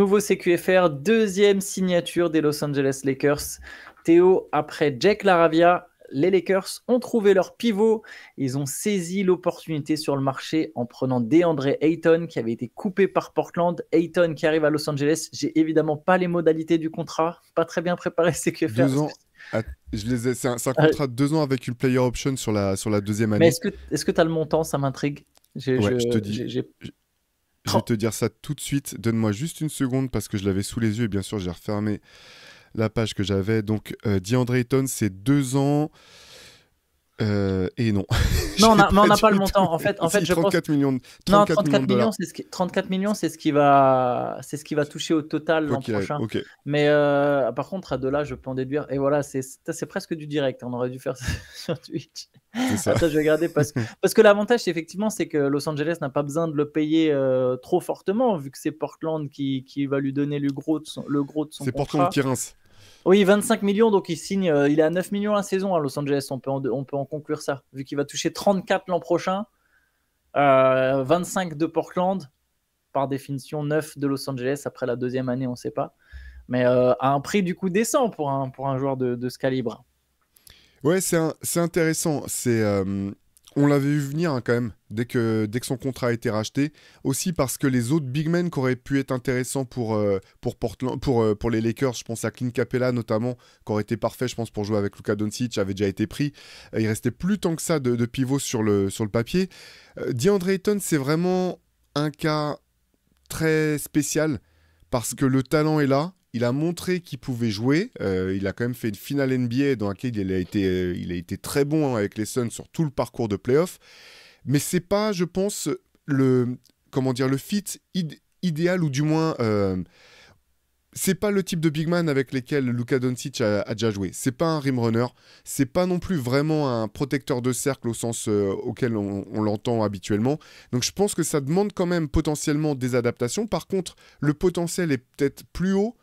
nouveau CQFR, deuxième signature des Los Angeles Lakers. Théo, après Jake LaRavia, les Lakers ont trouvé leur pivot. Ils ont saisi l'opportunité sur le marché en prenant DeAndre Ayton qui avait été coupé par Portland. Ayton qui arrive à Los Angeles. J'ai évidemment pas les modalités du contrat. Pas très bien préparé CQFR. 2 ans. C'est un contrat de 2 ans avec une player option sur la deuxième Mais année. est-ce que tu as le montant? Ça m'intrigue. Ouais, je te dis. Je vais te dire ça tout de suite. Donne-moi juste une seconde parce que je l'avais sous les yeux et bien sûr j'ai refermé la page que j'avais. Donc DeAndre Ayton, c'est 2 ans. Et non. Non, mais on n'a pas le montant. En fait, si, je 34 pense. millions, Non, 34 millions de dollars. 34 millions, c'est ce qui va toucher au total l'an prochain. Ok. Mais par contre, à de là, je peux en déduire. Et voilà, c'est presque du direct. On aurait dû faire ça sur Twitch. C'est ça. Attends, je vais regarder parce que l'avantage, effectivement, c'est que Los Angeles n'a pas besoin de le payer trop fortement vu que c'est Portland qui va lui donner le gros de son contrat. C'est Portland qui rince. Oui, 25 millions, donc il signe, il est à 9 millions la saison à Los Angeles, on peut en conclure ça. Vu qu'il va toucher 34 l'an prochain, 25 de Portland, par définition 9 de Los Angeles, après la deuxième année, on ne sait pas. Mais à un prix du coup décent pour un joueur de ce calibre. Ouais, c'est intéressant. On l'avait vu venir quand même, dès que son contrat a été racheté. Aussi parce que les autres big men qui auraient pu être intéressants pour Portland, pour les Lakers, je pense à Clint Capella notamment, qui aurait été parfait, je pense, pour jouer avec Luka Doncic, avait déjà été pris. Il restait plus tant que ça de pivot sur le papier. DeAndre Ayton, c'est vraiment un cas très spécial parce que le talent est là. Il a montré qu'il pouvait jouer. Il a quand même fait une finale NBA dans laquelle il a été très bon avec les Suns sur tout le parcours de playoff. Mais c'est pas, je pense, le fit idéal, ou du moins, c'est pas le type de big man avec lesquels Luka Doncic a déjà joué. C'est pas un rim runner. C'est pas non plus vraiment un protecteur de cercle au sens auquel on l'entend habituellement. Donc je pense que ça demande quand même potentiellement des adaptations. Par contre, le potentiel est peut-être plus haut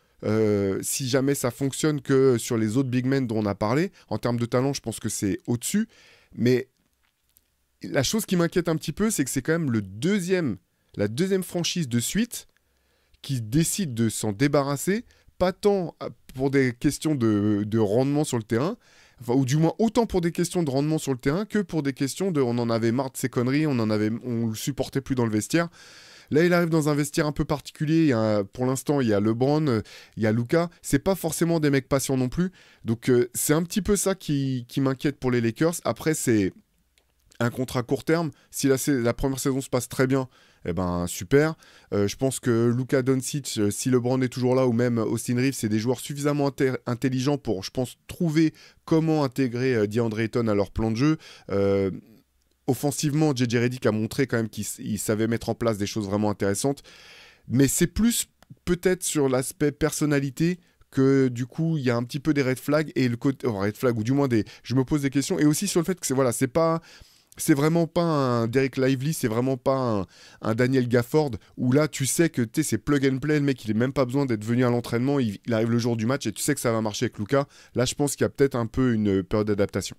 si jamais ça fonctionne que sur les autres big men dont on a parlé. En termes de talent, je pense que c'est au-dessus. Mais la chose qui m'inquiète un petit peu, c'est que c'est quand même la deuxième franchise de suite qui décide de s'en débarrasser, pas tant pour des questions de rendement sur le terrain, ou du moins autant pour des questions de rendement sur le terrain que pour des questions de on en avait marre de ces conneries, on le supportait plus dans le vestiaire. Là, il arrive dans un vestiaire un peu particulier. Pour l'instant, il y a LeBron, il y a Luka. C'est pas forcément des mecs patients non plus. Donc, c'est un petit peu ça qui m'inquiète pour les Lakers. Après, c'est un contrat court terme. Si la première saison se passe très bien, eh ben super. Je pense que Luka Doncic, si LeBron est toujours là, ou même Austin Reeves, c'est des joueurs suffisamment intelligents pour, je pense, trouver comment intégrer DeAndre Ayton à leur plan de jeu. Offensivement, JJ Redick a montré quand même qu'il savait mettre en place des choses vraiment intéressantes. Mais c'est plus peut-être sur l'aspect personnalité que du coup, il y a un petit peu des red flags, et le côté red flag, ou du moins je me pose des questions, et aussi sur le fait que c'est vraiment pas un Derek Lively, c'est vraiment pas un Daniel Gafford, où là, tu sais que c'est plug and play, le mec, il n'a même pas besoin d'être venu à l'entraînement, il arrive le jour du match, et tu sais que ça va marcher avec Luka. Là, je pense qu'il y a peut-être un peu une période d'adaptation.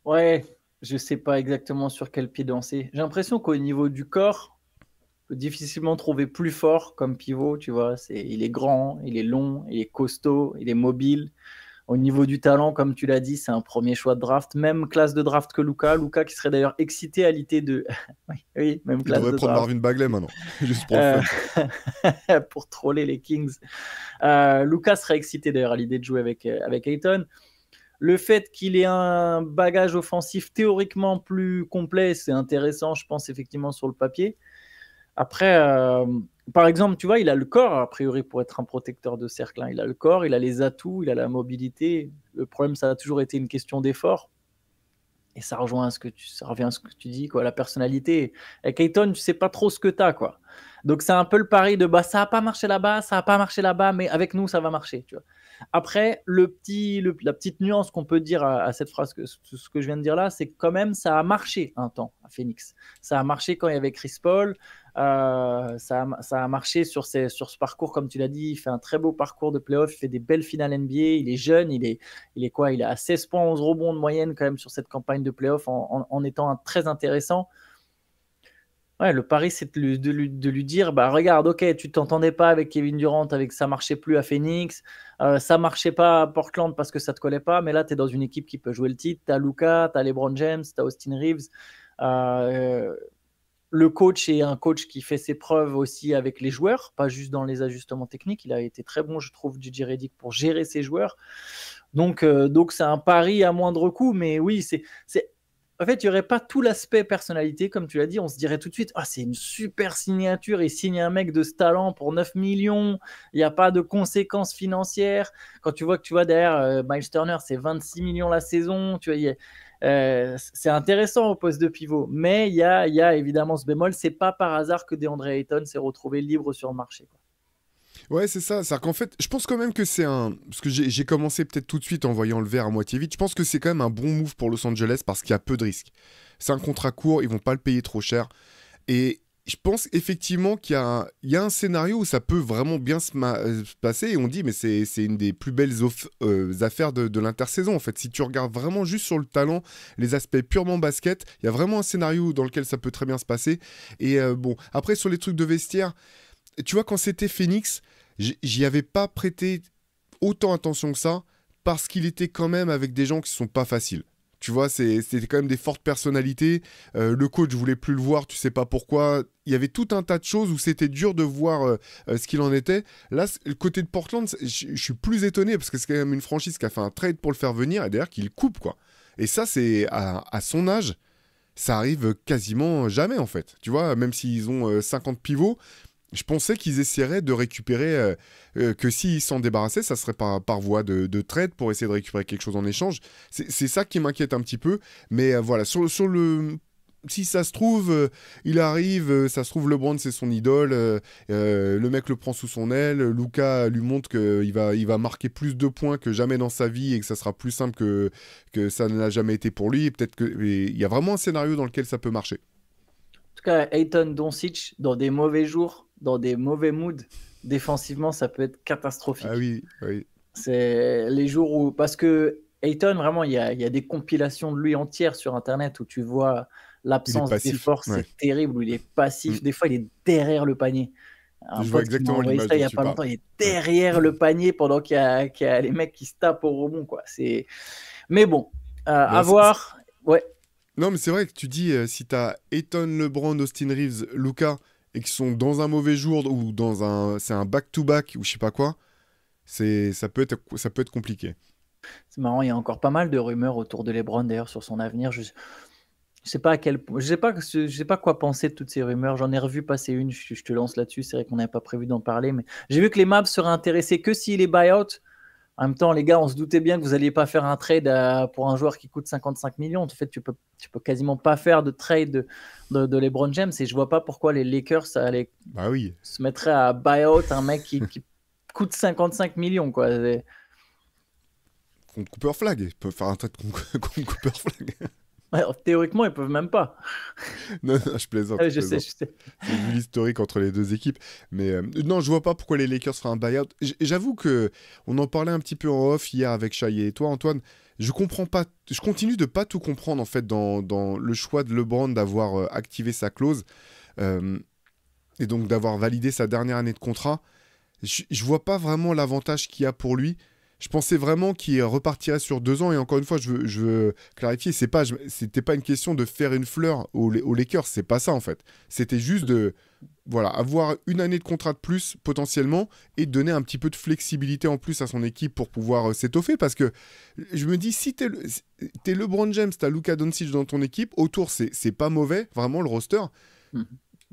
Ouais, je sais pas exactement sur quel pied danser. J'ai l'impression qu'au niveau du corps, on peut difficilement trouver plus fort comme pivot, tu vois. Il est grand, il est long, il est costaud, il est mobile. Au niveau du talent, comme tu l'as dit, c'est un premier choix de draft, même classe de draft que Luka. Luka qui serait d'ailleurs excité à l'idée de... oui, même Il classe devrait de prendre draft. Marvin Bagley maintenant, juste pour le fun. Pour troller les Kings. Luka serait excité d'ailleurs à l'idée de jouer avec Ayton. Le fait qu'il ait un bagage offensif théoriquement plus complet, c'est intéressant, je pense, effectivement, sur le papier. Après, par exemple, tu vois, il a le corps, a priori, pour être un protecteur de cercle. Hein. Il a le corps, il a les atouts, il a la mobilité. Le problème, ça a toujours été une question d'effort. Et ça revient à ce que tu dis, quoi, la personnalité. Avec Ayton, tu sais pas trop ce que tu as, quoi. Donc, c'est un peu le pari de ça n'a pas marché là-bas, ça n'a pas marché là-bas, mais avec nous, ça va marcher. Tu vois. Après, la petite nuance qu'on peut dire à cette phrase, ce que je viens de dire là, c'est que quand même, ça a marché un temps à Phoenix. Ça a marché quand il y avait Chris Paul. Ça a marché sur ce parcours, comme tu l'as dit. Il fait un très beau parcours de playoff. Il fait des belles finales NBA. Il est jeune. Il est quoi? Il est à 16 points, 11 rebonds de moyenne quand même sur cette campagne de playoff en étant très intéressant. Ouais, le pari, c'est de lui dire, bah regarde, ok, tu t'entendais pas avec Kevin Durant, avec ça marchait plus à Phoenix, ça marchait pas à Portland parce que ça te collait pas, mais là, tu es dans une équipe qui peut jouer le titre, tu as Luka, tu as LeBron James, tu as Austin Reeves. Euh, le coach est un coach qui fait ses preuves aussi avec les joueurs, pas juste dans les ajustements techniques. Il a été très bon, je trouve, JJ Redick pour gérer ses joueurs. Donc c'est un pari à moindre coût, mais oui, c'est en fait, il n'y aurait pas tout l'aspect personnalité, comme tu l'as dit. On se dirait tout de suite, ah, c'est une super signature. Il signe un mec de ce talent pour 9 millions. Il n'y a pas de conséquences financières. Quand tu vois que tu vois derrière Miles Turner, c'est 26 millions la saison. Tu vois, c'est intéressant au poste de pivot. Mais il y a évidemment ce bémol. C'est pas par hasard que DeAndre Ayton s'est retrouvé libre sur le marché, quoi. Ouais, c'est ça. C'est-à-dire qu'en fait, je pense quand même que c'est un. Parce que j'ai commencé peut-être tout de suite en voyant le verre à moitié vide. Je pense que c'est quand même un bon move pour Los Angeles parce qu'il y a peu de risques. C'est un contrat court, ils vont pas le payer trop cher. Et je pense effectivement qu'il y a un scénario où ça peut vraiment bien se passer. Et on dit, mais c'est une des plus belles affaires de l'intersaison, en fait. Si tu regardes vraiment juste sur le talent, les aspects purement basket, il y a vraiment un scénario dans lequel ça peut très bien se passer. Et bon, après, sur les trucs de vestiaire, tu vois, quand c'était Phoenix, j'y avais pas prêté autant attention que ça parce qu'il était quand même avec des gens qui sont pas faciles. Tu vois, c'était quand même des fortes personnalités. Le coach voulait plus le voir, tu sais pas pourquoi. Il y avait tout un tas de choses où c'était dur de voir ce qu'il en était. Là, le côté de Portland, je suis plus étonné parce que c'est quand même une franchise qui a fait un trade pour le faire venir et d'ailleurs qu'il coupe, quoi. Et ça, c'est à son âge, ça arrive quasiment jamais en fait. Tu vois, même s'ils ont 50 pivots, je pensais qu'ils essaieraient de récupérer, que s'ils s'en débarrassaient, ça serait par voie de trade pour essayer de récupérer quelque chose en échange. C'est ça qui m'inquiète un petit peu. Mais voilà, sur le... Si ça se trouve, il arrive, ça se trouve, LeBron, c'est son idole, le mec le prend sous son aile, Luka lui montre qu'il va marquer plus de points que jamais dans sa vie et que ça sera plus simple que ça ne l'a jamais été pour lui. Et peut-être qu'il y a vraiment un scénario dans lequel ça peut marcher. En tout cas, Ayton Doncic, dans des mauvais jours, dans des mauvais moods, défensivement, ça peut être Ah catastrophique. oui, oui. C'est les jours où. Parce que Ayton, vraiment, il y a des compilations de lui entières sur Internet où tu vois Il est l'absence passif, d'effort, ouais. c'est terrible, où il est Mm. passif. Des fois, il est derrière le panier. Un Je vois pote qui m'a exactement envoyé l'image ça il dont n'y a tu pas parles. longtemps, il est Ouais. derrière le panier pendant qu'il y a les mecs qui se tapent au rebond, quoi. Mais bon, à Non, voir. Ouais. non, mais c'est vrai que tu dis, si t'as Ayton, LeBron, Austin Reeves, Luka, et qui sont dans un mauvais jour, ou c'est un back-to-back, ou je sais pas quoi, ça peut être compliqué. C'est marrant, il y a encore pas mal de rumeurs autour de LeBron d'ailleurs sur son avenir. Je sais pas à quel point, je sais pas quoi penser de toutes ces rumeurs. J'en ai revu passer une, je te lance là-dessus. C'est vrai qu'on n'avait pas prévu d'en parler, mais j'ai vu que les Mavs seraient intéressés que s'il est buyout. En même temps, les gars, on se doutait bien que vous n'alliez pas faire un trade pour un joueur qui coûte 55 millions. En fait, tu peux quasiment pas faire de trade de LeBron James et je vois pas pourquoi les Lakers Bah oui, se mettraient à buyout un mec qui coûte 55 millions, quoi. contre Cooper Flag, ils peuvent faire un trade contre Cooper Flag. Alors, théoriquement, ils peuvent même pas. Non, non, je plaisante, Ouais, je je sais, plaisante. je sais. C'est vu l'historique entre les deux équipes. Mais non, je vois pas pourquoi les Lakers feraient un buyout. J'avoue que on en parlait un petit peu en off hier avec Chahi et toi, Antoine. Je comprends pas. Je continue de pas tout comprendre en fait dans le choix de LeBron d'avoir activé sa clause euh, et donc d'avoir validé sa dernière année de contrat. Je vois pas vraiment l'avantage qu'il y a pour lui. Je pensais vraiment qu'il repartirait sur 2 ans. Et encore une fois, je veux clarifier, c'était pas une question de faire une fleur aux Lakers. C'est pas ça en fait. C'était juste de voilà, avoir une année de contrat de plus potentiellement et donner un petit peu de flexibilité en plus à son équipe pour pouvoir s'étoffer. Parce que je me dis, si t'es LeBron James, t'as Luka Doncic dans ton équipe, autour c'est pas mauvais, vraiment le roster. Mhm.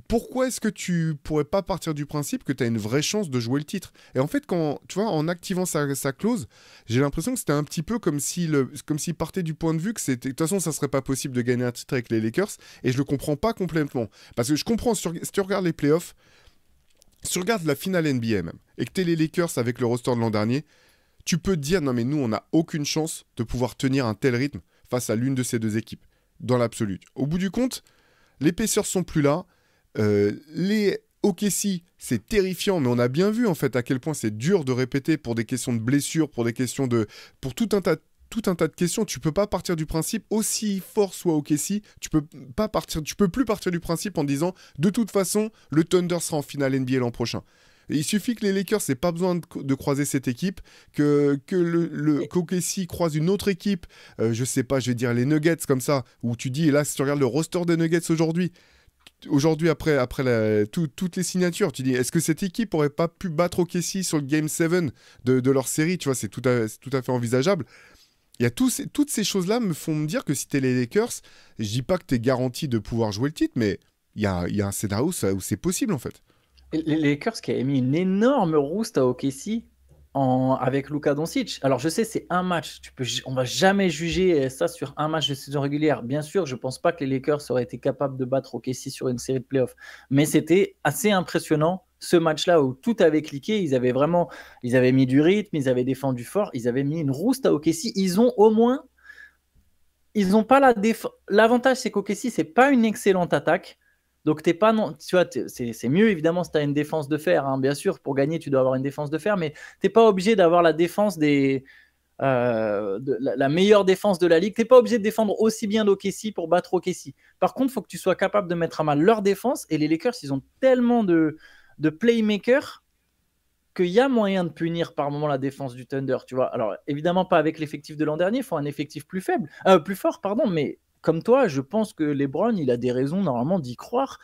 Pourquoi est-ce que tu pourrais pas partir du principe que tu as une vraie chance de jouer le titre? Et en fait, quand tu vois, en activant sa clause, j'ai l'impression que c'était un petit peu comme s'il partait du point de vue que c'était de toute façon, ça serait pas possible de gagner un titre avec les Lakers. Et je le comprends pas complètement, parce que je comprends si tu regardes les playoffs, si tu regardes la finale NBA même, et que t'es les Lakers avec le roster de l'an dernier, tu peux te dire non mais nous on n'a aucune chance de pouvoir tenir un tel rythme face à l'une de ces deux équipes dans l'absolu. Au bout du compte, les Pacers sont plus là. Les OKC, c'est terrifiant, mais on a bien vu en fait à quel point c'est dur de répéter pour des questions de blessures, pour des questions de, pour tout un tas, tout un tas de questions. Tu peux pas partir du principe, aussi fort soit OKC, tu peux plus partir du principe en disant de toute façon le Thunder sera en finale NBA l'an prochain. Et il suffit que les Lakers n'aient pas besoin de croiser cette équipe, qu'OKC croise une autre équipe, je sais pas, je vais dire les Nuggets comme ça, où tu dis, et là si tu regardes le roster des Nuggets aujourd'hui après toutes les signatures, tu dis, est-ce que cette équipe aurait pas pu battre OKC sur le Game 7 de leur série, tu vois, c'est tout à fait envisageable. Il y a toutes ces choses-là me font me dire que si t'es les Lakers, je dis pas que t'es garanti de pouvoir jouer le titre, mais il y a un scénario où c'est possible en fait. Les Lakers qui avaient mis une énorme rouste à OKC avec Luka Doncic. Alors je sais, c'est un match. On va jamais juger ça sur un match de saison régulière. Bien sûr, je pense pas que les Lakers auraient été capables de battre OKC sur une série de playoffs. Mais c'était assez impressionnant ce match-là où tout avait cliqué. Ils avaient mis du rythme, ils avaient défendu fort, ils avaient mis une rouste à OKC. Ils n'ont pas la défense. L'avantage, c'est qu'OKC, c'est pas une excellente attaque. Donc, t'es pas non, tu vois, c'est mieux évidemment si tu as une défense de fer. Hein. Bien sûr, pour gagner, tu dois avoir une défense de fer, mais t'es pas obligé d'avoir la défense la meilleure défense de la ligue. T'es pas obligé de défendre aussi bien d'OKC pour battre OKC. Par contre, il faut que tu sois capable de mettre à mal leur défense. Et les Lakers, ils ont tellement de playmakers qu'il y a moyen de punir par moment la défense du Thunder. Tu vois. Alors, évidemment, pas avec l'effectif de l'an dernier. Il faut un effectif plus fort, pardon, mais comme toi, je pense que LeBron, il a des raisons normalement d'y croire.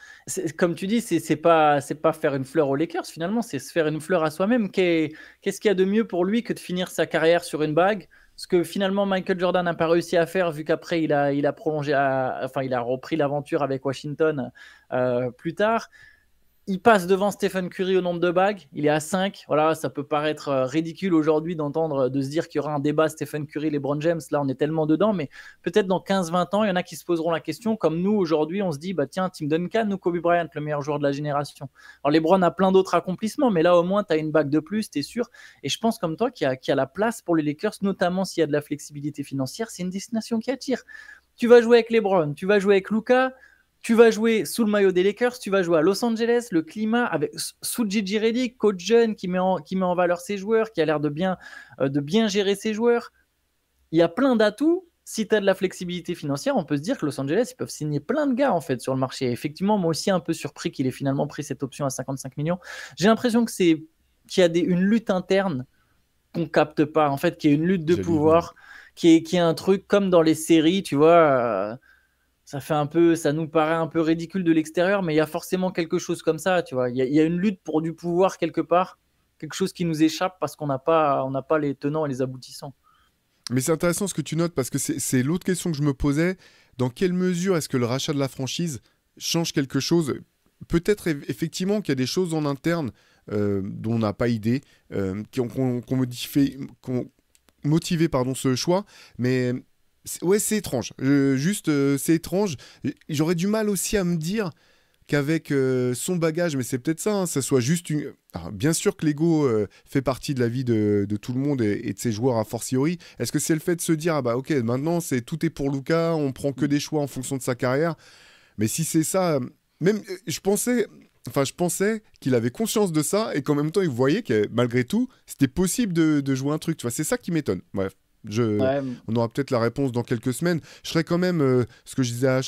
Comme tu dis, c'est pas faire une fleur aux Lakers finalement, c'est se faire une fleur à soi-même. Qu'est-ce qu'il y a de mieux pour lui que de finir sa carrière sur une bague? Ce que finalement Michael Jordan n'a pas réussi à faire, vu qu'après il a prolongé, il a repris l'aventure avec Washington plus tard. Il passe devant Stephen Curry au nombre de bagues. Il est à 5. Voilà, ça peut paraître ridicule aujourd'hui de se dire qu'il y aura un débat Stephen Curry, LeBron James. Là, on est tellement dedans, mais peut-être dans 15-20 ans, il y en a qui se poseront la question. Comme nous, aujourd'hui, on se dit, bah tiens, Tim Duncan ou Kobe Bryant, le meilleur joueur de la génération. Alors, LeBron a plein d'autres accomplissements, mais là, au moins, tu as une bague de plus, tu es sûr. Et je pense, comme toi, qu'il y a la place pour les Lakers, notamment s'il y a de la flexibilité financière. C'est une destination qui attire. Tu vas jouer avec LeBron, tu vas jouer avec Luka. Tu vas jouer sous le maillot des Lakers, tu vas jouer à Los Angeles, le climat, sous Gigi Redick, coach jeune qui met en valeur ses joueurs, qui a l'air de bien gérer ses joueurs. Il y a plein d'atouts. Si tu as de la flexibilité financière, on peut se dire que Los Angeles, ils peuvent signer plein de gars en fait sur le marché. Et effectivement, moi aussi un peu surpris qu'il ait finalement pris cette option à 55 millions. J'ai l'impression qu'il y a une lutte interne qu'on capte pas, en fait, qu'il y a une lutte de pouvoir, qui est un truc comme dans les séries, tu vois. Ça nous paraît un peu ridicule de l'extérieur, mais il y a forcément quelque chose comme ça, tu vois. Il y a une lutte pour du pouvoir quelque part, quelque chose qui nous échappe parce qu'on n'a pas les tenants et les aboutissants. Mais c'est intéressant ce que tu notes parce que c'est l'autre question que je me posais. Dans quelle mesure est-ce que le rachat de la franchise change quelque chose? Peut-être effectivement qu'il y a des choses en interne dont on n'a pas idée, qui ont motivé ce choix, mais ouais, c'est étrange. C'est étrange. J'aurais du mal aussi à me dire qu'avec son bagage, mais c'est peut-être ça, hein, ça soit juste une... Alors, bien sûr que l'ego fait partie de la vie de tout le monde et de ses joueurs a fortiori. Est-ce que c'est le fait de se dire, ah bah ok, maintenant tout est pour Luka, on prend que des choix en fonction de sa carrière. Mais si c'est ça, même je pensais qu'il avait conscience de ça et qu'en même temps il voyait que malgré tout, c'était possible de jouer un truc. Tu vois, c'est ça qui m'étonne. Bref. Ouais. On aura peut-être la réponse dans quelques semaines. Je serais quand même, ce que je disais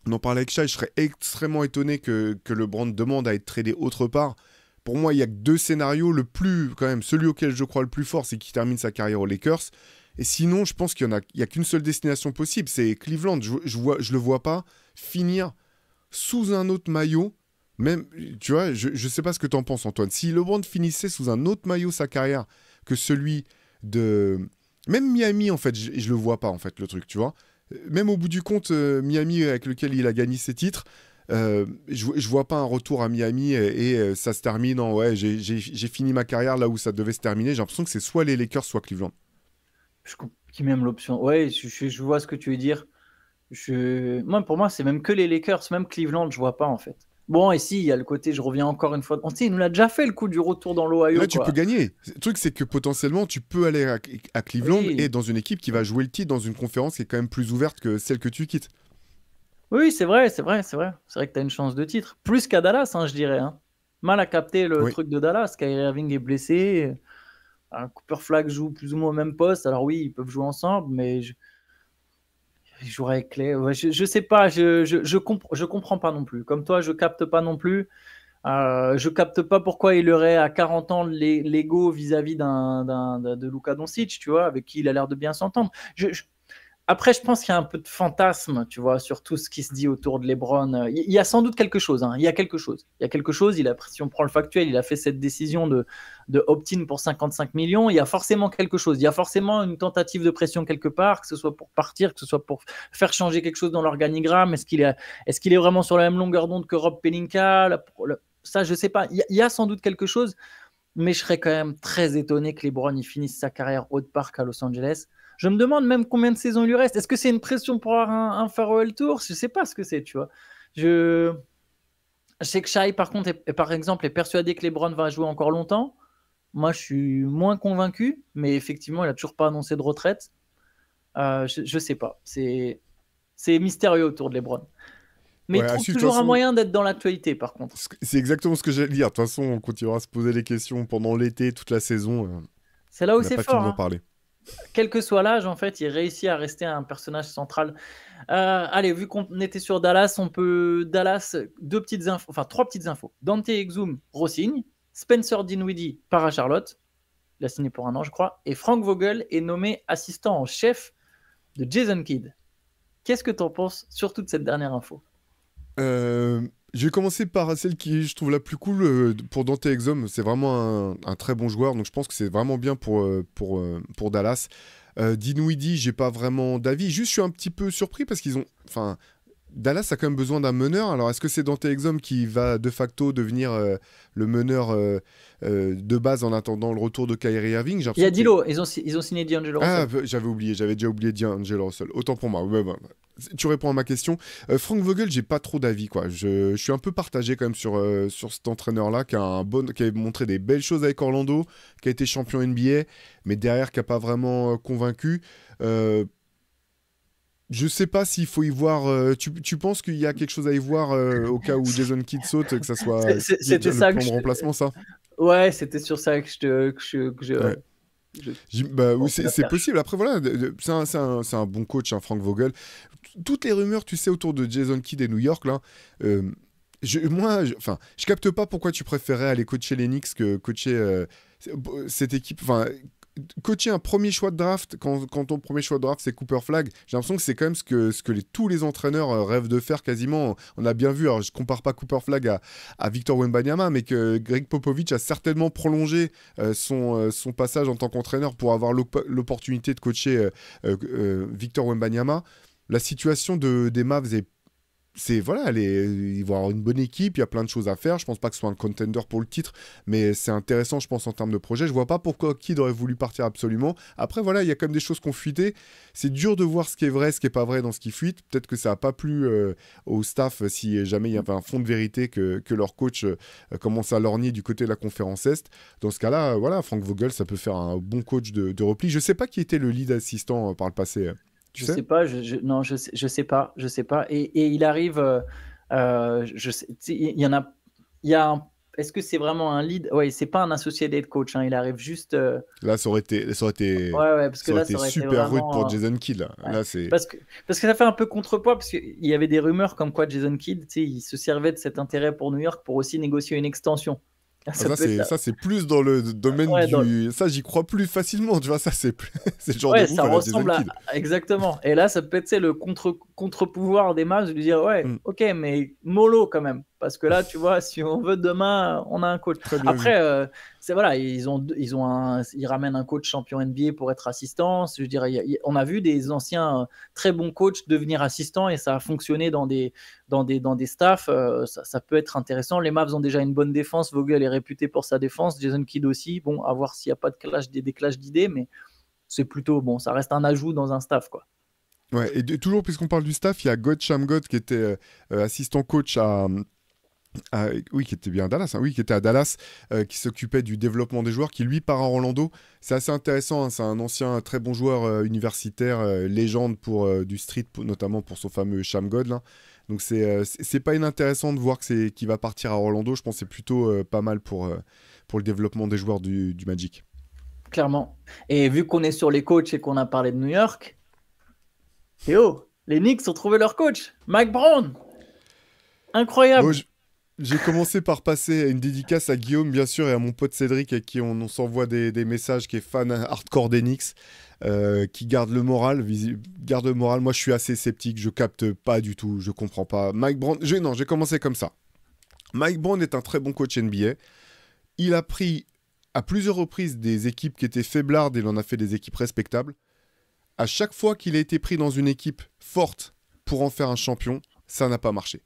on en parlait avec Shai, je serais extrêmement étonné que LeBron demande à être tradé autre part. Pour moi, il y a que deux scénarios. Celui auquel je crois le plus fort, c'est qu'il termine sa carrière aux Lakers. Et sinon, je pense qu'il y a qu'une seule destination possible, c'est Cleveland. Je le vois pas finir sous un autre maillot. Même, tu vois, je sais pas ce que t'en penses, Antoine. Si LeBron finissait sous un autre maillot sa carrière que celui de... Même Miami, en fait, je le vois pas, en fait, le truc, tu vois. Même au bout du compte, Miami, avec lequel il a gagné ses titres, je vois pas un retour à Miami et ça se termine en ouais, j'ai fini ma carrière là où ça devait se terminer. J'ai l'impression que c'est soit les Lakers, soit Cleveland. Qui même l'option. Ouais, je vois ce que tu veux dire. Pour moi, c'est même que les Lakers, même Cleveland, je vois pas en fait. Bon, et si, il y a le côté, je reviens encore une fois. On sait, il nous l'a déjà fait le coup du retour dans l'Ohio. Là, tu peux gagner. Le truc, c'est que potentiellement, tu peux aller à Cleveland et dans une équipe qui va jouer le titre dans une conférence qui est quand même plus ouverte que celle que tu quittes. Oui, c'est vrai. C'est vrai que tu as une chance de titre. Plus qu'à Dallas, hein, je dirais. Hein. Mal à capter le truc de Dallas. Kyrie Irving est blessé. Cooper Flag joue plus ou moins au même poste. Alors oui, ils peuvent jouer ensemble, mais il jouerait avec Clay. Ouais, je sais pas, je comprends pas non plus. Comme toi, je capte pas non plus. Je capte pas pourquoi il aurait à 40 ans l'ego vis-à-vis de Luka Doncic, tu vois, avec qui il a l'air de bien s'entendre. Après, je pense qu'il y a un peu de fantasme, tu vois, sur tout ce qui se dit autour de LeBron. Il y a sans doute quelque chose, hein. Il y a quelque chose. Il y a quelque chose. Si on prend le factuel, il a fait cette décision de opt-in pour 55 millions. Il y a forcément quelque chose. Il y a forcément une tentative de pression quelque part, que ce soit pour partir, que ce soit pour faire changer quelque chose dans l'organigramme. Est-ce qu'il est vraiment sur la même longueur d'onde que Rob Pelinka? Ça, je sais pas. Il y a sans doute quelque chose, mais je serais quand même très étonné que LeBron il finisse sa carrière haut de parc à Los Angeles. Je me demande même combien de saisons il lui reste. Est-ce que c'est une pression pour avoir un farewell tour? Je sais pas ce que c'est, tu vois. Je sais que Shai, par contre, par exemple, est persuadé que LeBron va jouer encore longtemps. Moi, je suis moins convaincu, mais effectivement, il n'a toujours pas annoncé de retraite. Je sais pas. C'est mystérieux autour de LeBron. Mais il Ouais, à trouve suivre, de toute toujours un façon, moyen d'être dans l'actualité, par contre. c'est exactement ce que j'allais dire. De toute façon, on continuera à se poser les questions pendant l'été, toute la saison. C'est là où On n'a c'est pas fini fort, d'en hein. parler. Quel que soit l'âge, en fait, il réussit à rester un personnage central. Allez, vu qu'on était sur Dallas, Dallas, trois petites infos. Dante Exum re-signe, Spencer Dinwiddie part à Charlotte, il a signé pour 1 an, je crois, et Frank Vogel est nommé assistant en chef de Jason Kidd. Qu'est-ce que tu en penses sur toute cette dernière info? Je vais commencer par celle qui je trouve la plus cool pour Dante Exum. C'est vraiment un très bon joueur, donc je pense que c'est vraiment bien pour Dallas. Dinwiddie, j'ai pas vraiment d'avis. Juste, je suis un petit peu surpris parce qu'ils ont. Enfin, Dallas a quand même besoin d'un meneur. Alors, est-ce que c'est Dante Exum qui va de facto devenir le meneur de base en attendant le retour de Kyrie Irving? J'ai Il y a l'impression que Dilo, ils ont signé D'Angelo ah, Russell. j'avais déjà oublié D'Angelo Russell. Autant pour moi. Ouais, tu réponds à ma question. Frank Vogel, j'ai pas trop d'avis, quoi. Je suis un peu partagé quand même sur cet entraîneur-là qui a montré des belles choses avec Orlando, qui a été champion NBA, mais derrière qui a pas vraiment convaincu. Je sais pas s'il faut y voir. Tu penses qu'il y a quelque chose à y voir au cas où Jason Kidd saute, que ça soit C'était le ça que plan de remplacement, ça? Ouais, c'était sur ça Ouais. je Bah oui, pensais la c'est perche. possible. Après, voilà, c'est un bon coach, hein, Frank Vogel. Toutes les rumeurs, tu sais, autour de Jason Kidd et New York, là, je capte pas pourquoi tu préférais aller coacher les Knicks que coacher cette équipe. Enfin, coacher un premier choix de draft, quand ton premier choix de draft c'est Cooper Flag, j'ai l'impression que c'est quand même tous les entraîneurs rêvent de faire quasiment. On a bien vu, alors je compare pas Cooper Flag à Victor Wembanyama, mais que Greg Popovich a certainement prolongé son passage en tant qu'entraîneur pour avoir l'opportunité de coacher Victor Wembanyama. La situation des Mavs voilà, ils vont avoir une bonne équipe, il y a plein de choses à faire. Je pense pas que ce soit un contender pour le titre, mais c'est intéressant, je pense, en termes de projet. Je vois pas pourquoi Kidd aurait voulu partir absolument. Après, voilà, il y a quand même des choses qui ont fuité. C'est dur de voir ce qui est vrai, ce qui est pas vrai dans ce qui fuite. Peut-être que ça a pas plu au staff si jamais il y avait un fond de vérité que leur coach commence à lorgner du côté de la conférence Est. Dans ce cas-là, voilà, Frank Vogel, ça peut faire un bon coach de repli. Je sais pas qui était le lead assistant par le passé. Tu Je sais? sais pas, non, je sais pas. Et il arrive, je sais, tu sais, il y en a, il y a est-ce que c'est vraiment un lead? Ouais, c'est pas un associated coach, hein, il arrive juste. Là, Ouais, ouais, parce que ça aurait là, été ça aurait été super rude pour vraiment. Jason Kidd. Là, Ouais. là c'est. Parce que ça fait un peu contrepoids, parce qu'il y avait des rumeurs comme quoi Jason Kidd, tu sais, il se servait de cet intérêt pour New York pour aussi négocier une extension. Ah, Ça peut être. ça, c'est plus dans le domaine Ouais, du. Ça, j'y crois plus facilement, tu vois. Ça, c'est c'est le genre de ouais, move ça à la Jason ressemble à. Kidd. Exactement. Et là, ça peut être tu sais, le contre-pouvoir des Mavs de lui dire ouais, Mm. ok, mais mollo quand même. Parce que là, tu vois, si on veut demain, on a un coach. Très bien vu. Après, c'est voilà, ils ramènent un coach champion NBA pour être assistant. Je veux dire, on a vu des anciens très bons coachs devenir assistants et ça a fonctionné dans des staffs. Ça peut être intéressant. Les Mavs ont déjà une bonne défense. Vogel est réputé pour sa défense. Jason Kidd aussi. Bon, à voir s'il n'y a pas des clashs d'idées, mais c'est plutôt bon, ça reste un ajout dans un staff, quoi. Ouais, et toujours, puisqu'on parle du staff, il y a God Shamgod qui était assistant coach oui, qui était bien à Dallas, hein, oui, qui était à Dallas, qui s'occupait du développement des joueurs, qui lui part à Orlando. C'est assez intéressant, hein, c'est un ancien très bon joueur universitaire, légende du street, notamment pour son fameux Shamgod, là. Donc c'est pas inintéressant de voir qu'il va partir à Orlando. Je pense que c'est plutôt pas mal pour le développement des joueurs du Magic. clairement. Et vu qu'on est sur les coachs et qu'on a parlé de New York, Théo, les Knicks ont trouvé leur coach, Mike Brown. Bon, Incroyable. j'ai commencé par passer une dédicace à Guillaume, bien sûr, et à mon pote Cédric, à qui on s'envoie des messages, qui est fan hardcore d'Enix, qui garde le moral. Garde le moral. Moi, je suis assez sceptique, je capte pas du tout, je comprends pas. Mike Brown, non, j'ai commencé comme ça. Mike Brown est un très bon coach NBA. Il a pris à plusieurs reprises des équipes qui étaient faiblardes et il en a fait des équipes respectables. À chaque fois qu'il a été pris dans une équipe forte pour en faire un champion, ça n'a pas marché.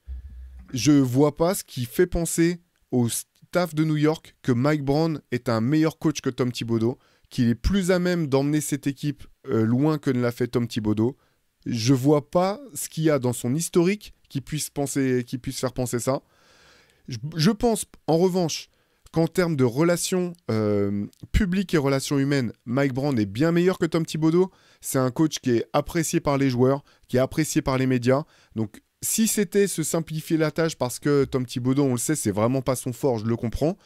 Je vois pas ce qui fait penser au staff de New York que Mike Brown est un meilleur coach que Tom Thibodeau, qu'il est plus à même d'emmener cette équipe loin que ne l'a fait Tom Thibodeau. Je vois pas ce qu'il y a dans son historique qui puisse faire penser ça. Je pense, en revanche, qu'en termes de relations publiques et relations humaines, Mike Brown est bien meilleur que Tom Thibodeau. C'est un coach qui est apprécié par les joueurs, qui est apprécié par les médias. Donc, si c'était se simplifier la tâche parce que Tom Thibodeau, on le sait, c'est vraiment pas son fort, je le comprends.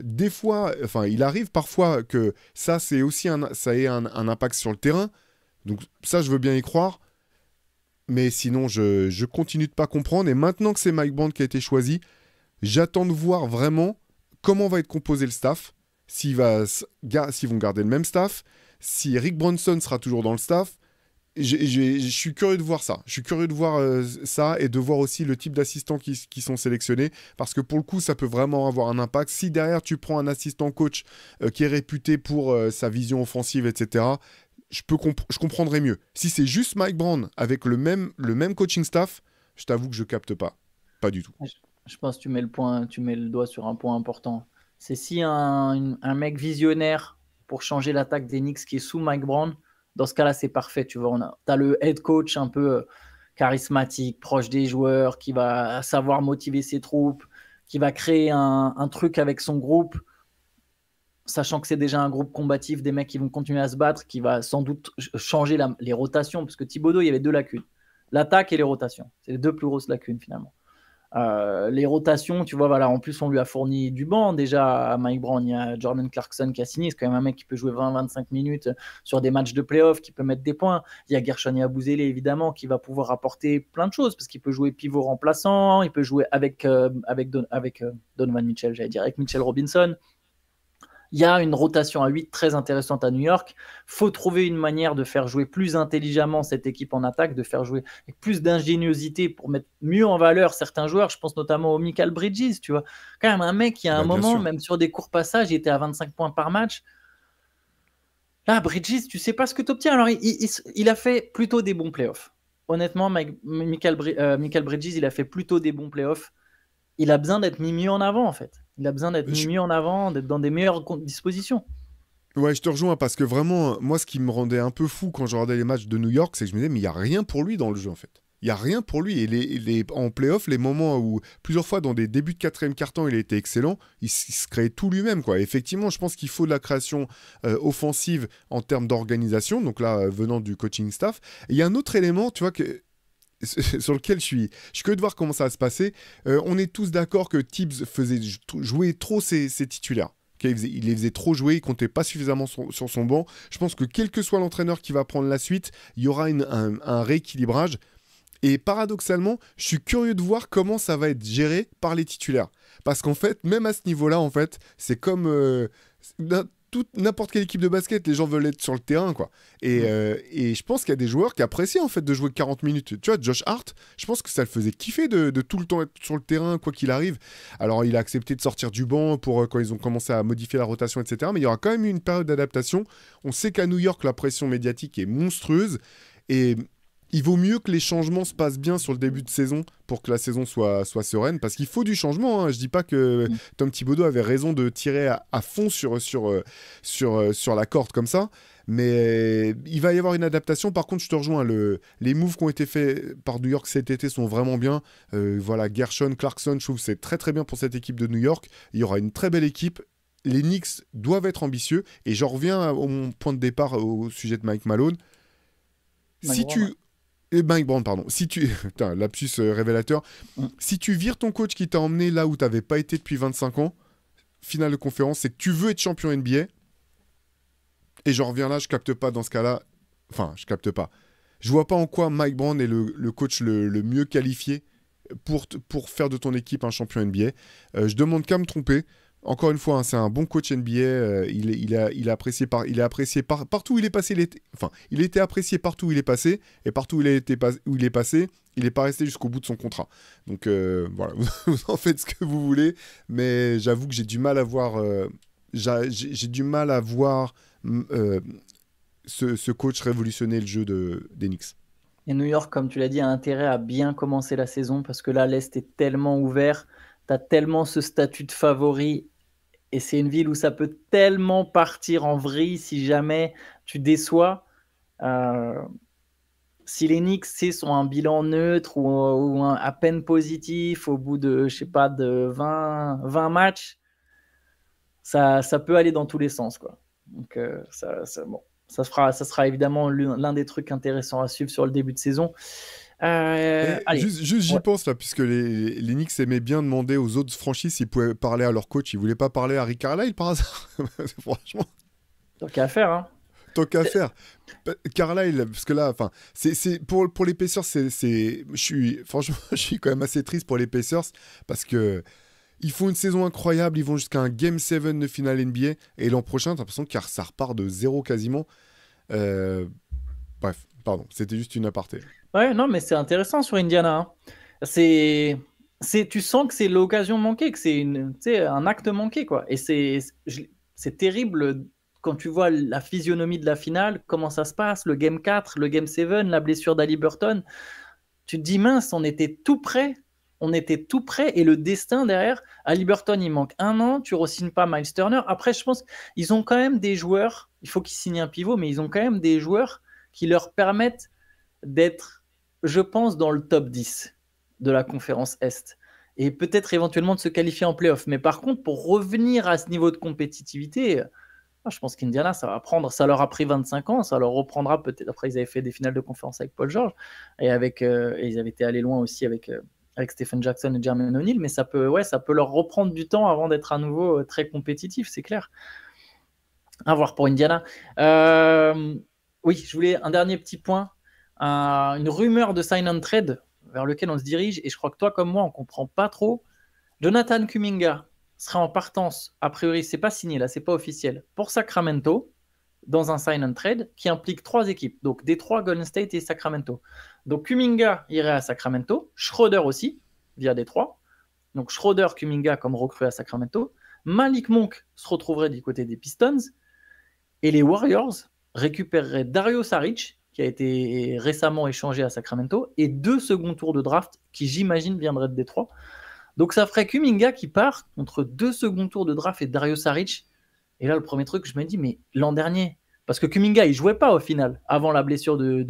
Des fois, enfin, il arrive parfois que ça, c'est aussi ça ait un impact sur le terrain. Donc, ça, je veux bien y croire. Mais sinon, je continue de pas comprendre. Et maintenant que c'est Mike Brown qui a été choisi, j'attends de voir vraiment comment va être composé le staff, s'ils vont garder le même staff, si Rick Bronson sera toujours dans le staff. Je suis curieux de voir ça. Je suis curieux de voir ça et de voir aussi le type d'assistants qui sont sélectionnés parce que pour le coup, ça peut vraiment avoir un impact. Si derrière, tu prends un assistant coach qui est réputé pour sa vision offensive, etc., je comprendrais mieux. Si c'est juste Mike Brown avec le même coaching staff, je t'avoue que je capte pas. Pas du tout. Je pense que tu mets le doigt sur un point important. C'est si un mec visionnaire pour changer l'attaque des Knicks qui est sous Mike Brown, dans ce cas-là, c'est parfait. Tu vois, t'as le head coach un peu charismatique, proche des joueurs, qui va savoir motiver ses troupes, qui va créer un truc avec son groupe, sachant que c'est déjà un groupe combatif, des mecs qui vont continuer à se battre, qui va sans doute changer les rotations, parce que Thibodeau, il y avait deux lacunes. L'attaque et les rotations. C'est les deux plus grosses lacunes, finalement. Les rotations, tu vois, voilà, en plus, on lui a fourni du banc déjà à Mike Brown. Il y a Jordan Clarkson qui a signé, c'est quand même un mec qui peut jouer 20-25 minutes sur des matchs de playoff, qui peut mettre des points. Il y a Gershon Yabusele, évidemment, qui va pouvoir apporter plein de choses, parce qu'il peut jouer pivot remplaçant, il peut jouer avec Donovan Mitchell, j'allais dire, avec Mitchell Robinson. Il y a une rotation à 8 très intéressante à New York. Il faut trouver une manière de faire jouer plus intelligemment cette équipe en attaque, de faire jouer avec plus d'ingéniosité pour mettre mieux en valeur certains joueurs. Je pense notamment au Mikal Bridges, tu vois. Quand même un mec qui, à un moment, même sur des courts passages, il était à 25 points par match. Là, Bridges, tu sais pas ce que tu obtiens. Alors, il a fait plutôt des bons playoffs. Honnêtement, Mikal Bridges, il a fait plutôt des bons playoffs. Il a besoin d'être mis mieux en avant, en fait. Il a besoin d'être mis mieux en avant, d'être dans des meilleures dispositions. Ouais, je te rejoins parce que vraiment, moi, ce qui me rendait un peu fou quand je regardais les matchs de New York, c'est que je me disais, mais il n'y a rien pour lui dans le jeu, en fait. Il n'y a rien pour lui. Et en playoff, les moments où, plusieurs fois, dans des débuts de quatrième quart-temps, il a été excellent, il se créait tout lui-même, quoi. Et effectivement, je pense qu'il faut de la création offensive en termes d'organisation, donc là, venant du coaching staff. Et il y a un autre élément, tu vois, sur lequel je suis curieux de voir comment ça va se passer. On est tous d'accord que Tibbs faisait jouer trop ses titulaires. Il les faisait trop jouer, il comptait pas suffisamment sur son banc. Je pense que quel que soit l'entraîneur qui va prendre la suite, il y aura un rééquilibrage. Et paradoxalement, je suis curieux de voir comment ça va être géré par les titulaires. Parce qu'en fait, même à ce niveau-là, en fait, c'est comme n'importe quelle équipe de basket, les gens veulent être sur le terrain, quoi. Et je pense qu'il y a des joueurs qui apprécient en fait de jouer 40 minutes. Tu vois, Josh Hart, je pense que ça le faisait kiffer de tout le temps être sur le terrain, quoi qu'il arrive. Alors, il a accepté de sortir du banc pour quand ils ont commencé à modifier la rotation, etc. Mais il y aura quand même eu une période d'adaptation. On sait qu'à New York, la pression médiatique est monstrueuse. Et il vaut mieux que les changements se passent bien sur le début de saison pour que la saison soit sereine, parce qu'il faut du changement, hein. Je dis pas que Tom Thibodeau avait raison de tirer à fond sur la corde comme ça, mais il va y avoir une adaptation. Par contre, je te rejoins, les moves qui ont été faits par New York cet été sont vraiment bien. Voilà, Gershon, Clarkson, je trouve que c'est très très bien pour cette équipe de New York. Il y aura une très belle équipe. Les Knicks doivent être ambitieux, et j'en reviens au mon point de départ au sujet de Mike Malone. Mike Brown, pardon. Si tu... Putain, lapsus révélateur. Si tu vires ton coach qui t'a emmené là où tu n'avais pas été depuis 25 ans, finale de conférence, c'est que tu veux être champion NBA, Et j'en reviens là, je capte pas dans ce cas-là. Enfin, je capte pas. Je vois pas en quoi Mike Brown est le coach le mieux qualifié pour faire de ton équipe un champion NBA. Je demande qu'à me tromper. Encore une fois, hein, c'est un bon coach NBA. Il est apprécié partout où il est passé. Il a été apprécié partout où il est passé. Et partout où où il est passé, il n'est pas resté jusqu'au bout de son contrat. Donc voilà, vous en faites ce que vous voulez. Mais j'avoue que j'ai du mal à voir. J'ai du mal à voir ce coach révolutionner le jeu des Knicks. Et New York, comme tu l'as dit, a intérêt à bien commencer la saison parce que là, l'Est est tellement ouvert. Tu as tellement ce statut de favori. Et c'est une ville où ça peut tellement partir en vrille si jamais tu déçois. Si les Knicks sont un bilan neutre ou à peine positif au bout de, je sais pas, de 20 matchs, ça peut aller dans tous les sens, quoi. Donc, bon, ça sera évidemment l'un des trucs intéressants à suivre sur le début de saison. Allez. Juste j'y pense là, puisque les Knicks aimaient bien demander aux autres franchises s'ils pouvaient parler à leur coach. Ils voulaient pas parler à Rick Carlisle par hasard. Franchement. Tant qu'à faire, hein. Tant qu'à faire. Carlisle, parce que là, enfin, c'est pour les Pacers, franchement, je suis quand même assez triste pour les Pacers parce que ils font une saison incroyable, ils vont jusqu'à un Game 7 de finale NBA et l'an prochain, t'as l'impression que ça repart de zéro quasiment. Bref, pardon, c'était juste une aparté. Ouais, non, mais c'est intéressant sur Indiana, hein. Tu sens que c'est l'occasion manquée, que c'est un acte manqué, quoi. Et c'est terrible quand tu vois la physionomie de la finale, comment ça se passe, le Game 4, le Game 7, la blessure d'Haliburton. Tu te dis, mince, on était tout près. Et le destin derrière, Haliburton, il manque 1 an, tu re-signes pas Miles Turner. Après, je pense qu'ils ont quand même des joueurs, il faut qu'ils signent un pivot, mais ils ont quand même des joueurs qui leur permettent d'être, je pense, dans le top 10 de la conférence Est. Et peut-être éventuellement de se qualifier en playoff. Mais par contre, pour revenir à ce niveau de compétitivité, je pense qu'Indiana, ça leur a pris 25 ans, ça leur reprendra peut-être. Après, ils avaient fait des finales de conférence avec Paul George et ils avaient été allés loin aussi avec Stephen Jackson et Jermaine O'Neal, mais ça peut leur reprendre du temps avant d'être à nouveau très compétitif, c'est clair. À voir pour Indiana. Oui, je voulais un dernier petit point. Une rumeur de sign and trade vers lequel on se dirige, et je crois que toi comme moi, on ne comprend pas trop. Jonathan Kuminga sera en partance, a priori, c'est pas signé là, c'est pas officiel, pour Sacramento, dans un sign and trade qui implique 3 équipes, donc Détroit, Golden State et Sacramento. Donc Kuminga irait à Sacramento, Schroeder aussi, via Détroit. Donc Schroeder, Kuminga comme recrue à Sacramento. Malik Monk se retrouverait du côté des Pistons. Et les Warriors récupéreraient Dario Saric, qui a été récemment échangé à Sacramento, et 2 seconds tours de draft qui, j'imagine, viendraient de Détroit. Donc ça ferait Kuminga qui part contre 2 seconds tours de draft et Dario Saric. Et là, le premier truc, je me dis, mais l'an dernier, parce que Kuminga, il jouait pas au final, avant la blessure de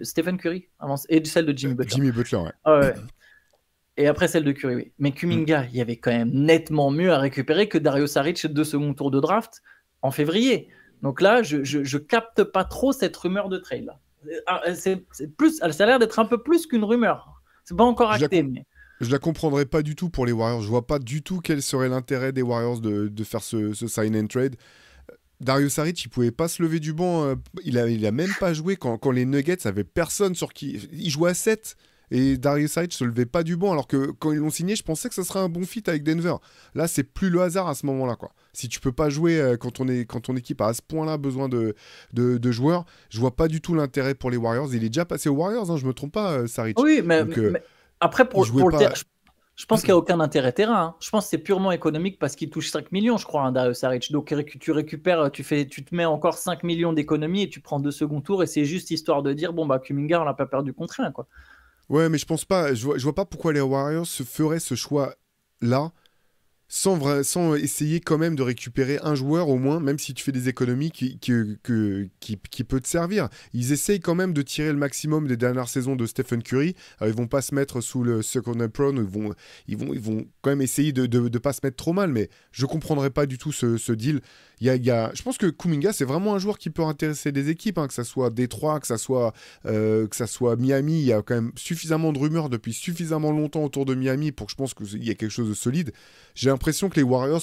Stephen Curry, et celle de Jimmy Butler. Jimmy Butler, ouais. Ouais. Et après celle de Curry, oui. Mais Kuminga, il y avait quand même nettement mieux à récupérer que Dario Saric 2 seconds tours de draft en février. Donc là, je capte pas trop cette rumeur de trade. Là. Ça a l'air d'être un peu plus qu'une rumeur. C'est pas encore acté, mais... Je la comprendrais pas du tout pour les Warriors. Je vois pas du tout quel serait l'intérêt des Warriors de faire ce sign and trade. Dario Saric, il pouvait pas se lever du banc. Il a même pas joué quand les Nuggets avaient personne sur qui... Il jouait à 7. Et Dario Saric se levait pas du banc, alors que quand ils l'ont signé, je pensais que ça serait un bon fit avec Denver. Là, c'est plus le hasard à ce moment-là, quoi. Si tu peux pas jouer quand ton équipe a à ce point-là besoin de joueurs, je vois pas du tout l'intérêt pour les Warriors. Il est déjà passé aux Warriors, hein, je me trompe pas, Saric. Oui, mais après, pour le terrain, je pense qu'il n'y a aucun intérêt terrain. Hein. Je pense que c'est purement économique parce qu'il touche 5 millions, je crois, hein, Dario Saric. Donc tu récupères, tu te mets encore 5 millions d'économies et tu prends 2 seconds tours et c'est juste histoire de dire, bon, bah, Kuminga, on l'a pas perdu contre rien, quoi. Ouais, mais je pense pas. Je vois pas pourquoi les Warriors feraient ce choix-là sans essayer quand même de récupérer un joueur au moins, même si tu fais des économies qui peut te servir. Ils essayent quand même de tirer le maximum des dernières saisons de Stephen Curry. Alors, ils vont pas se mettre sous le second apron, ils vont quand même essayer de pas se mettre trop mal, mais je comprendrais pas du tout ce deal. Je pense que Kuminga, c'est vraiment un joueur qui peut intéresser des équipes, hein, que ça soit Détroit, que ça soit Miami. Il y a quand même suffisamment de rumeurs depuis suffisamment longtemps autour de Miami pour que je pense qu'il y a quelque chose de solide. J'ai l'impression que les Warriors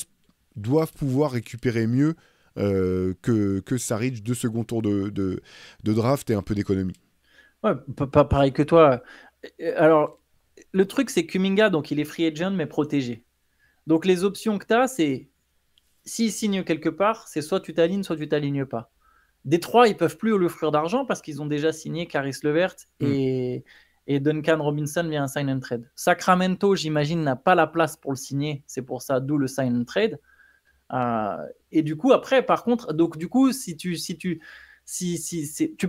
doivent pouvoir récupérer mieux que Saric, 2 seconds tours de draft et un peu d'économie. Ouais, pas pareil que toi. Alors, le truc, c'est que Kuminga, donc il est free agent, mais protégé. Donc, les options que tu as, c'est s'il signe quelque part, c'est soit tu t'alignes, soit tu t'alignes pas. Détroit, ils peuvent plus lui offrir d'argent parce qu'ils ont déjà signé Caris Levert Mm. et Duncan Robinson via un sign and trade. Sacramento, j'imagine, n'a pas la place pour le signer. C'est pour ça, d'où le sign and trade. Et du coup, après, par contre, donc du coup, tu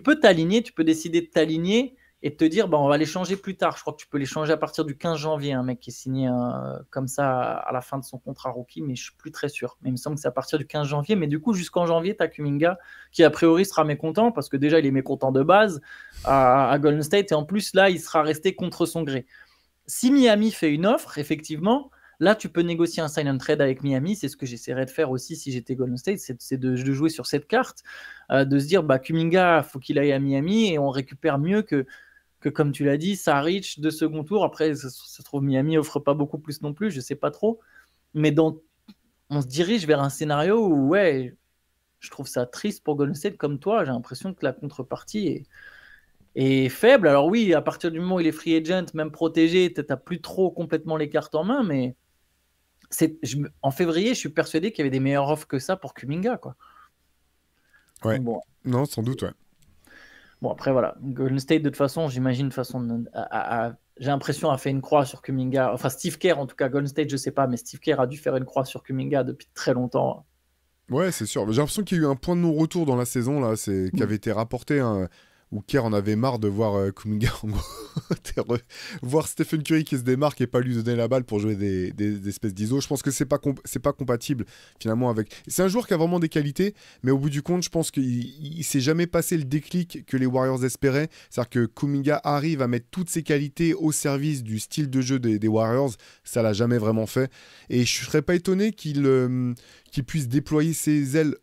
peux t'aligner, tu peux décider de t'aligner et de te dire, bah, on va les changer plus tard. Je crois que tu peux les changer à partir du 15 janvier, un mec qui est signé comme ça à la fin de son contrat rookie, mais je suis plus très sûr. Mais il me semble que c'est à partir du 15 janvier. Mais du coup, jusqu'en janvier, tu as Kuminga qui, a priori, sera mécontent parce que déjà, il est mécontent de base à Golden State. Et en plus, là, il sera resté contre son gré. Si Miami fait une offre, effectivement, là, tu peux négocier un sign and trade avec Miami. C'est ce que j'essaierais de faire aussi si j'étais Golden State, c'est de jouer sur cette carte, de se dire, bah, Kuminga, faut qu'il aille à Miami et on récupère mieux que comme tu l'as dit, Saric de second tour. Après, ça se trouve, Miami offre pas beaucoup plus non plus, je sais pas trop. Mais on se dirige vers un scénario où, ouais, je trouve ça triste pour Golden State comme toi. J'ai l'impression que la contrepartie est faible. Alors oui, à partir du moment où il est free agent, même protégé, tu n'as plus trop complètement les cartes en main, mais en février, je suis persuadé qu'il y avait des meilleures offres que ça pour Kuminga, quoi. Ouais. Donc bon, Non, sans doute, ouais. bon, après voilà, Golden State de toute façon, j'imagine de toute façon, j'ai l'impression a fait une croix sur Kuminga. Enfin, Steve Kerr en tout cas, Golden State, je sais pas, mais Steve Kerr a dû faire une croix sur Kuminga depuis très longtemps. Ouais, c'est sûr. J'ai l'impression qu'il y a eu un point de non-retour dans la saison, là, qui avait été rapporté, hein, où Kerr en avait marre de voir Kuminga, en gros, voir Stephen Curry qui se démarque et pas lui donner la balle pour jouer des espèces d'ISO. Je pense que c'est pas compatible, finalement, avec... C'est un joueur qui a vraiment des qualités, mais au bout du compte, je pense qu'il s'est jamais passé le déclic que les Warriors espéraient. C'est-à-dire que Kuminga arrive à mettre toutes ses qualités au service du style de jeu des Warriors. Ça l'a jamais vraiment fait. Et je serais pas étonné qu'il puisse déployer ses ailes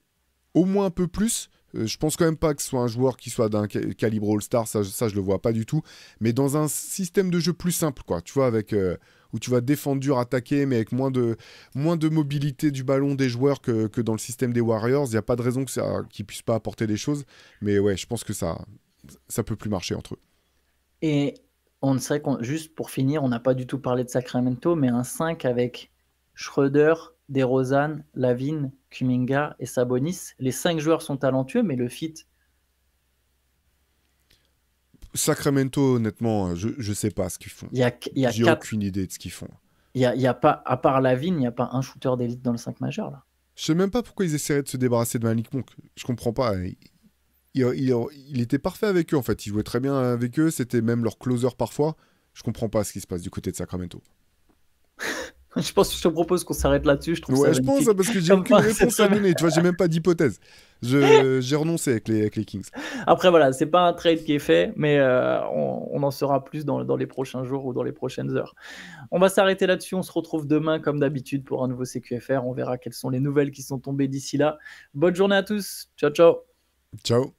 au moins un peu plus. Je pense quand même pas que ce soit un joueur qui soit d'un calibre All-Star, ça je le vois pas du tout. Mais dans un système de jeu plus simple, quoi. Tu vois, avec où tu vas défendre dur, attaquer, mais avec moins de mobilité du ballon des joueurs que dans le système des Warriors. Il n'y a pas de raison qu'ils puissent pas apporter des choses. Mais ouais, je pense que ça peut plus marcher entre eux. Et on sait juste pour finir, on n'a pas du tout parlé de Sacramento, mais un 5 avec Schroeder, DeRozan, Lavine, Kuminga et Sabonis. Les 5 joueurs sont talentueux, mais le fit. Sacramento, honnêtement, je sais pas ce qu'ils font. Il y a J'ai 4. aucune idée de ce qu'ils font. Il y a pas, à part Lavine, il n'y a pas un shooter d'élite dans le 5 majeur là. Je sais même pas pourquoi ils essaieraient de se débarrasser de Malik Monk. Je comprends pas. Il était parfait avec eux en fait. Il jouait très bien avec eux. C'était même leur closer parfois. Je comprends pas ce qui se passe du côté de Sacramento. Je te propose qu'on s'arrête là-dessus. Je trouve ça Ouais, je pense magnifique. parce que j'ai Comme aucune fin, c'est réponse à très bien. donner. Tu vois, j'ai même pas d'hypothèse. J'ai renoncé avec les Kings. Après, voilà, c'est pas un trade qui est fait, mais on en saura plus dans les prochains jours ou dans les prochaines heures. On va s'arrêter là-dessus. On se retrouve demain, comme d'habitude, pour un nouveau CQFR. On verra quelles sont les nouvelles qui sont tombées d'ici là. Bonne journée à tous. Ciao, ciao. Ciao.